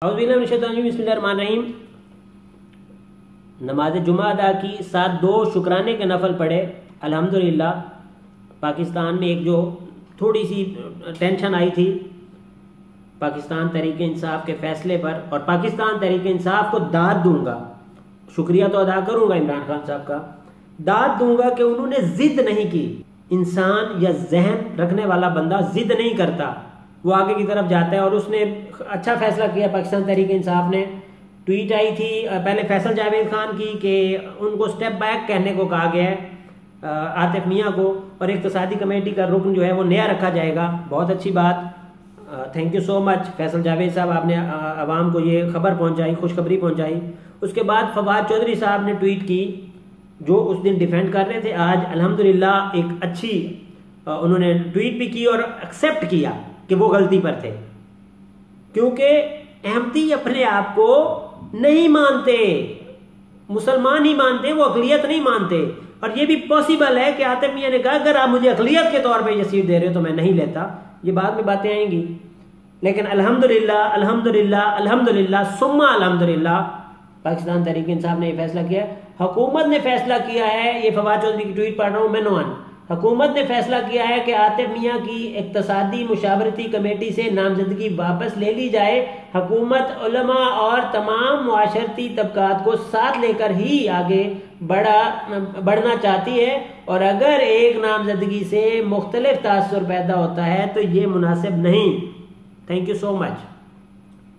बिस्मिल्लाहिर्रहमानिर्रहीम। नमाज जुमा अदा की, साथ 2 शुक्राने के नफल पढ़े। अल्हम्दुलिल्लाह पाकिस्तान में एक जो थोड़ी सी टेंशन आई थी पाकिस्तान तहरीक इंसाफ के फैसले पर, और पाकिस्तान तहरीक इंसाफ को दाद दूंगा, शुक्रिया तो अदा करूंगा इमरान खान साहब का, दाद दूंगा कि उन्होंने जिद नहीं की। इंसान या जहन रखने वाला बंदा जिद नहीं करता, वो आगे की तरफ जाता है, और उसने अच्छा फैसला किया। पाकिस्तान तहरीक इंसाफ ने ट्वीट आई थी पहले फैसल जावेद खान की कि उनको स्टेप बैक कहने को कहा गया है आतिफ मियाँ को, और इक़्तिसादी कमेटी का रुकन जो है वो नया रखा जाएगा। बहुत अच्छी बात, thank you so much Faisal Javed साहब, आपने आवाम को ये खबर पहुंचाई, खुशखबरी पहुंचाई। उसके बाद फवाद चौधरी साहब ने ट्वीट की, जो उस दिन डिफेंड कर रहे थे, आज अल्हम्दुलिल्लाह एक अच्छी उन्होंने ट्वीट भी की और एक्सेप्ट किया कि वो गलती पर थे, क्योंकि अहमदी अपने आप को नहीं मानते, मुसलमान ही मानते, वो अक़लियत नहीं मानते। और ये भी पॉसिबल है कि आतिफ मियां ने कहा अगर आप मुझे अक़लियत के तौर पे ये सीट दे रहे हो तो मैं नहीं लेता, ये बाद में बातें आएंगी। लेकिन अल्हम्दुलिल्लाह अल्हम्दुलिल्लाह अल्हम्दुलिल्लाह सुम्मा अल्हम्दुलिल्लाह पाकिस्तान तहरीक इंसाफ ने ये फैसला किया, हुकूमत ने फैसला किया है। ये फवाद चौधरी की ट्वीट पढ़ रहा हूँ मैं, नौन हुकूमत ने फैसला किया है कि आतिफ मियाँ की इक़्तिसादी मुशावरती कमेटी से नामजदगी वापस ले ली जाए। हुकूमत उलमा और तमाम मुआशरती तबकात को साथ लेकर ही आगे बढ़ना चाहती है, और अगर एक नामजदगी से मुख्तलिफ तासुर पैदा होता है तो ये मुनासिब नहीं। Thank you so much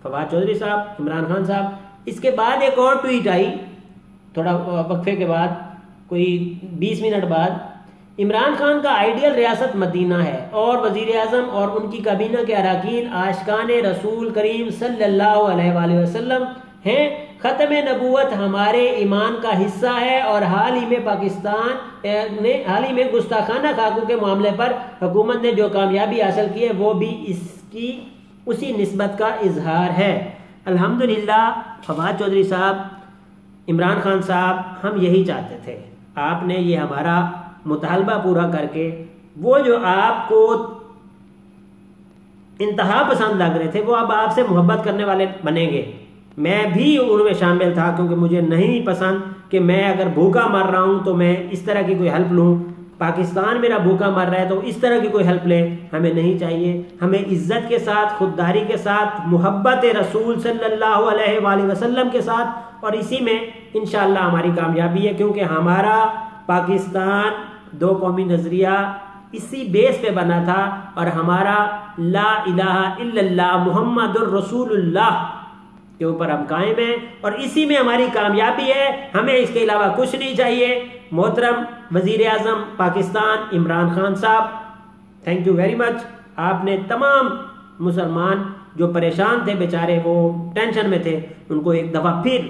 Fawad Chaudhry साहब, इमरान खान साहब। इसके बाद एक और ट्वीट आई थोड़ा वक्फे के बाद, कोई 20 मिनट बाद, इमरान खान का आइडियल रियासत मदीना है और वजीर आजम और उनकी काबीना के अरकान आशिकान रसूल करीम सल्लल्लाहु अलैहि वसल्लम हैं। ख़त्म नबूवत हमारे ईमान का हिस्सा है, और हाल ही में गुस्ताखाना खाकों के मामले पर हुकूमत ने जो कामयाबी हासिल की है वो भी इसकी उसी निस्बत का इजहार है। अल्हम्दुलिल्लाह फवाद चौधरी साहब, इमरान खान साहब, हम यही चाहते थे। आपने ये हमारा मुतालबा पूरा करके वो जो आपको इंतहा पसंद लग रहे थे वो अब आपसे मोहब्बत करने वाले बनेंगे। मैं भी उनमें शामिल था, क्योंकि मुझे नहीं पसंद कि मैं अगर भूखा मर रहा हूं तो मैं इस तरह की कोई हेल्प लूं। पाकिस्तान मेरा भूखा मर रहा है तो इस तरह की कोई हेल्प ले, हमें नहीं चाहिए। हमें इज्जत के साथ, खुददारी के साथ, मोहब्बत रसूल सल्लल्लाहु अलैहि वसल्लम के साथ, और इसी में इंशाअल्लाह हमारी कामयाबी है, क्योंकि हमारा पाकिस्तान 2 कौमी नजरिया इसी बेस पे बना था, और हमारा ला इलाहा इल्लल्लाह मुहम्मदुर रसूलुल्लाह के ऊपर हम कायम हैं, और इसी में हमारी कामयाबी है। हमें इसके अलावा कुछ नहीं चाहिए। मोहतरम वजीर आजम पाकिस्तान इमरान खान साहब, थैंक यू वेरी मच। आपने तमाम मुसलमान जो परेशान थे बेचारे, वो टेंशन में थे, उनको एक दफा फिर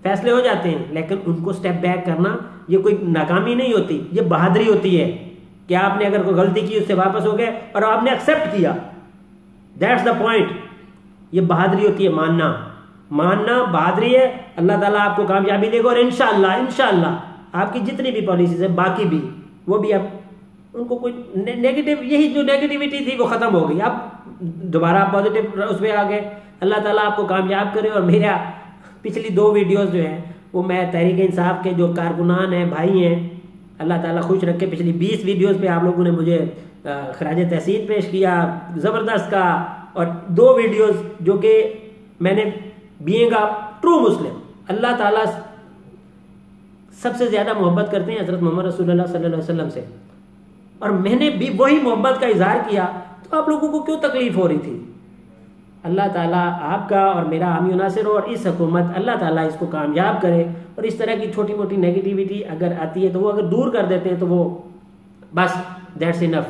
फैसले हो जाते हैं, लेकिन उनको स्टेप बैक करना ये कोई नाकामी नहीं होती, ये बहादुरी होती है कि आपने अगर कोई गलती की उससे वापस हो गए और आपने एक्सेप्ट किया। That's the point. ये बहादुरी होती है, मानना बहादुरी है। अल्लाह ताला आपको कामयाबी देगा, और इंशाअल्लाह आपकी जितनी भी पॉलिसीज है बाकी भी, वो भी अब उनको कोई नेगेटिव, यही जो नेगेटिविटी थी वो खत्म हो गई, अब दोबारा पॉजिटिव उस पर आ गए। अल्लाह ताला आपको कामयाब करे। और मेरा पिछली 2 वीडियोस जो हैं वो मैं तहरीक इंसाफ के जो कारकुनान हैं, भाई हैं, अल्लाह ताला खुश रखे। पिछली 20 वीडियोस पे आप लोगों ने मुझे खराज तहसीन पेश किया ज़बरदस्त का, और 2 वीडियोस जो कि मैंने बीइंग अ ट्रू मुस्लिम, अल्लाह ताला सबसे ज़्यादा मोहब्बत करते हैं हज़रत मोहम्मद रसूलुल्लाह सल्लल्लाहु अलैहि वसल्लम से, और मैंने भी वही मोहब्बत का इजहार किया, तो आप लोगों को क्यों तकलीफ हो रही थी? अल्लाह ताला आपका और मेरा हामी नासिर हो, और इस हुकूमत अल्लाह ताला इसको कामयाब करे। और इस तरह की छोटी मोटी नेगेटिविटी अगर आती है तो वो अगर दूर कर देते हैं तो वो बस that's enough.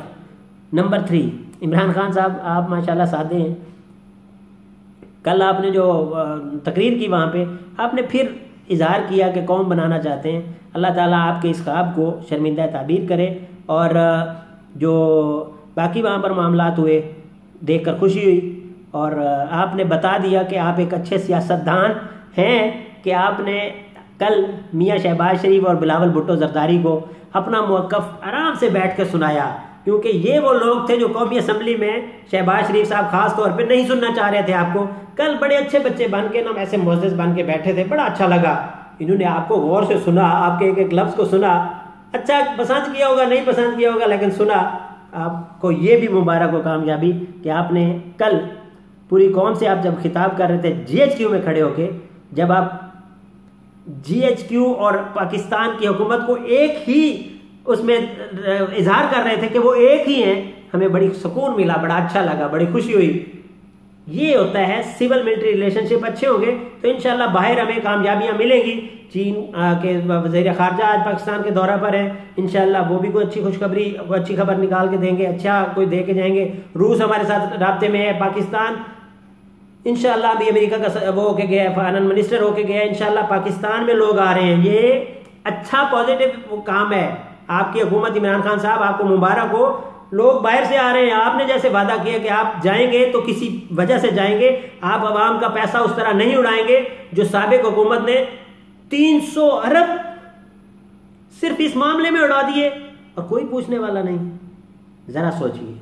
Number 3, Imran Khan साहब, आप माशाल्लाह सादे हैं। कल आपने जो तकरीर की वहाँ पे आपने फिर इजहार किया कि कौम बनाना चाहते हैं। अल्लाह ताला आपके इस ख्वाब को शर्मिंदा ताबीर करे, और जो बाकी वहाँ पर मामलात हुए देख कर खुशी हुई, और आपने बता दिया कि आप एक अच्छे सियासतदान हैं, कि आपने कल मियाँ शहबाज शरीफ और बिलावल भुट्टो जरदारी को अपना मौक़िफ़ आराम से बैठ कर सुनाया। क्योंकि ये वो लोग थे जो कौमी असम्बली में शहबाज शरीफ साहब खास तौर पे नहीं सुनना चाह रहे थे आपको। कल बड़े अच्छे बच्चे बन के ना ऐसे मुअज़्ज़िज़ बन के बैठे थे, बड़ा अच्छा लगा। इन्होंने आपको गौर से सुना, आपके एक एक लफ्ज़ को सुना, अच्छा पसंद किया होगा नहीं पसंद किया होगा, लेकिन सुना। आपको ये भी मुबारक हो कामयाबी कि आपने कल पूरी कौम से आप जब खिताब कर रहे थे GHQ में खड़े होके, जब आप GHQ और पाकिस्तान की हुकूमत को एक ही उसमें इजहार कर रहे थे कि वो एक ही हैं, हमें बड़ी सुकून मिला, बड़ा अच्छा लगा, बड़ी खुशी हुई। ये होता है सिविल मिलिट्री रिलेशनशिप अच्छे होंगे तो इंशाल्लाह बाहर हमें कामयाबियां मिलेंगी। चीन के वज़ीर ख़ारजा आज पाकिस्तान के दौरा पर है, इंशाल्लाह वो भी कोई अच्छी खुशखबरी, कोई अच्छी खबर निकाल के देंगे, अच्छा कोई दे के जाएंगे। रूस हमारे साथ राब्ते में है, पाकिस्तान इंशाल्लाह अभी अमेरिका का वो होके गया है, फाइनेंस मिनिस्टर होके गया है, इंशाल्लाह पाकिस्तान में लोग आ रहे हैं। ये अच्छा पॉजिटिव काम है आपकी हुकूमत, इमरान खान साहब आपको मुबारक हो। लोग बाहर से आ रहे हैं, आपने जैसे वादा किया कि आप जाएंगे तो किसी वजह से जाएंगे, आप अवाम का पैसा उस तरह नहीं उड़ाएंगे जो साबिक हुकूमत ने 300 अरब सिर्फ इस मामले में उड़ा दिए और कोई पूछने वाला नहीं। जरा सोचिए।